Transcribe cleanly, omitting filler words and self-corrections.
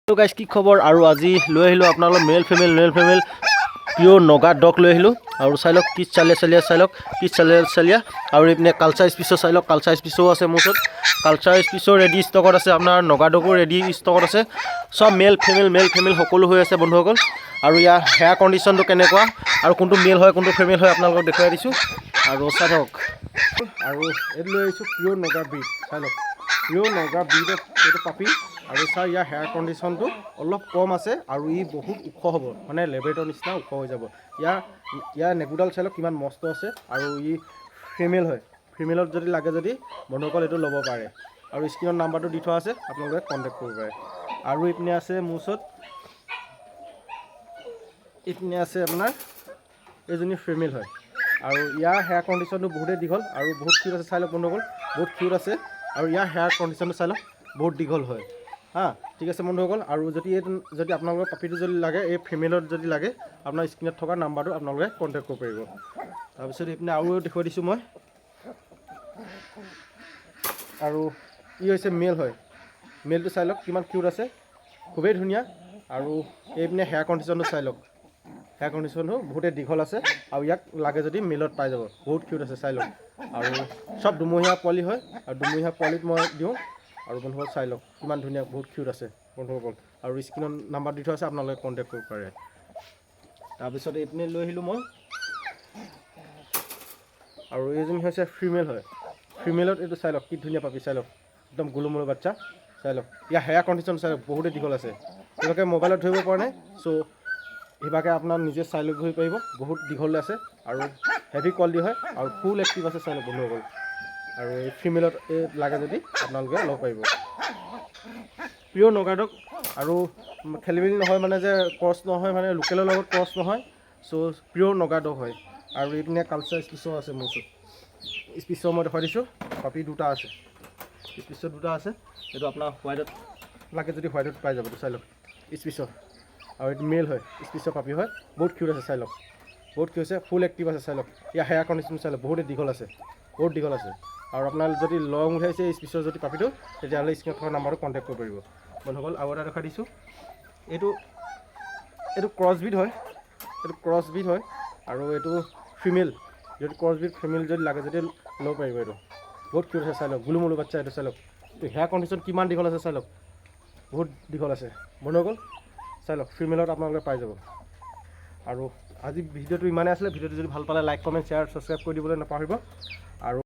তো গাইজ কি খবৰ আৰু আজি লৈ আহিলোঁ আপোনালোক মেল ফিমেল পিঅ'ৰ নগা ডগ লৈ আহিলোঁ আৰু চাই লওক কি চালিয়া চাই লওক কি চালিয়া আৰু এইপিনে কালচাৰ স্পিচো চাই লওক কালচাৰ স্পিচো আছে মোৰ ওচৰত কালচাৰ স্পিচো ৰেডি ষ্টকত আছে আপোনাৰ নগা ডগো ৰেডি ষ্টকত আছে সব মেল ফিমেল সকলো হৈ আছে বন্ধুসকল আৰু ইয়াৰ হেয়াৰ কণ্ডিশ্যনটো কেনেকুৱা আৰু কোনটো মেল হয় কোনটো ফিমেল হয় আপোনালোকক দেখুৱাই দিছোঁ আৰু চাই থাকক আৰু এইটো লৈ আহিছোঁ পিঅ'ৰ নগা ব্ৰিড চাই লওক পিঅ'ৰ নগা ব্ৰিড এইটো পাপি আৰু চাই ইয়াৰ হেয়াৰ কণ্ডিশ্যনটো অলপ কম আছে আৰু ই বহুত ওখ হ'ব মানে লেবেটৰ নিচিনা ওখ হৈ যাব ইয়াৰ নেগুডাল চাই লওক কিমান মস্ত আছে আৰু ই ফিমেল হয় ফিমেলত যদি লাগে যদি বন্ধুসকল এইটো ল'ব পাৰে আৰু স্ক্ৰীণত নাম্বাৰটো দি থোৱা আছে আপোনালোকে কণ্টেক্ট কৰিব পাৰে আৰু ইপিনে আছে মোৰ ওচৰত ইপিনে আছে আপোনাৰ এইজনী ফিমেল হয় আৰু ইয়াৰ হেয়াৰ কণ্ডিশ্যনটো বহুতেই দীঘল আৰু বহুত কিউট আছে চাই লওক বন্ধুসকল বহুত কিউট আছে আৰু ইয়াৰ হেয়াৰ কণ্ডিশ্যনটো চাই লওক বহুত দীঘল হয় ঠিক আছে বন্ধুসকল আৰু যদি আপোনালোকৰ পাপিটো যদি লাগে এই ফিমেলত যদি লাগে আপোনাৰ স্ক্ৰীণত থকা নাম্বাৰটো আপোনালোকে কণ্টেক্ট কৰিব পাৰিব তাৰপিছত এইপিনে আৰু দেখুৱাই দিছোঁ মই আৰু ই হৈছে মেল হয় মেলটো চাই লওক কিমান কিউট আছে খুবেই ধুনীয়া আৰু এইপিনে হেয়াৰ কণ্ডিশ্যনটো চাই লওক হেয়াৰ কণ্ডিশ্যনটো বহুতেই দীঘল আছে আৰু ইয়াক লাগে যদি মেলত পাই যাব বহুত কিউট আছে চাই লওক আৰু চব দুমহীয়া পোৱালি হয় আৰু দুমহীয়া পোৱালিত মই দিওঁ আৰু বন্ধুসকল চাই লওক কিমান ধুনীয়া বহুত কিউট আছে বন্ধুসকল আৰু স্ক্ৰীণত নাম্বাৰ দি থোৱা আছে আপোনালোকে কণ্টেক্ট কৰিব পাৰে তাৰপিছত এইপিনে লৈ আহিলোঁ মই আৰু এইজনী হৈছে ফিমেল হয় ফিমেলত এইটো চাই লওক কি ধুনীয়া পাপি চাই লওক একদম গোলুমোলু বাচ্চা চাই লওক ইয়াৰ হেয়াৰ কণ্ডিশ্যন চাই লওক বহুতেই দীঘল আছে তেওঁলোকে মোবাইলত ধৰিব পৰা নাই চ' সেইভাগে আপোনাৰ নিজে চাই লৈ ধৰিব পাৰিব বহুত দীঘল আছে আৰু হেভি কোৱালিটি হয় আৰু ফুল এক্টিভ আছে চাই লওক বন্ধুসকল আৰু এই ফিমেলত এই লাগে যদি আপোনালোকে ল'ব পাৰিব পিঅ'ৰ নগা ডগ আৰু খেলি মেলি নহয় মানে যে ক্ৰছ নহয় মানে লোকেলৰ লগত ক্ৰছ নহয় চ' পিঅ'ৰ নগা ডগ হয় আৰু এইপিনে কালচাৰ স্পিচো আছে মোৰ ওচৰত স্পিচো মই দেখুৱাই দিছোঁ পাপি দুটা আছে স্পিচো দুটা আছে এইটো আপোনাৰ হোৱাইটত লাগে যদি হোৱাইটত পাই যাব চাই লওক স্পিচো আৰু এইটো মেল হয় স্পিচো পাপি হয় বহুত কিউট আছে চাই লওক বহুত কিউট আছে ফুল এক্টিভ আছে চাই লওক ইয়াৰ হেয়াৰ কণ্ডিশ্যন চাই লওক বহুতেই দীঘল আছে বহুত দীঘল আছে আৰু আপোনাৰ যদি লং উঠাইছে স্পিচৰ যদি পাপিটো তেতিয়াহ'লে স্ক্ৰীণত থকা নাম্বাৰটো কণ্টেক্ট কৰিব পাৰিব বন্ধুসকল আৰু এটা দেখাই দিছোঁ এইটো ক্ৰছবিট হয় আৰু এইটো ফিমেল যদি ক্ৰছবিট ফিমেল যদি লাগে যদি ল'ব পাৰিব এইটো বহুত কিউট আছে চাই লওক গোলুমোলু বাচ্চা এইটো চাই লওক হেয়াৰ কণ্ডিশ্যন কিমান দীঘল আছে চাই লওক বহুত দীঘল আছে বন্ধুসকল চাই লওক ফিমেলত আপোনালোকে পাই যাব আৰু আজি ভিডিঅ'টো ইমানেই আছিলে ভিডিঅ'টো যদি ভাল পালে লাইক কমেণ্ট শ্বেয়াৰ ছাবস্ক্ৰাইব কৰি দিবলৈ নাপাহৰিব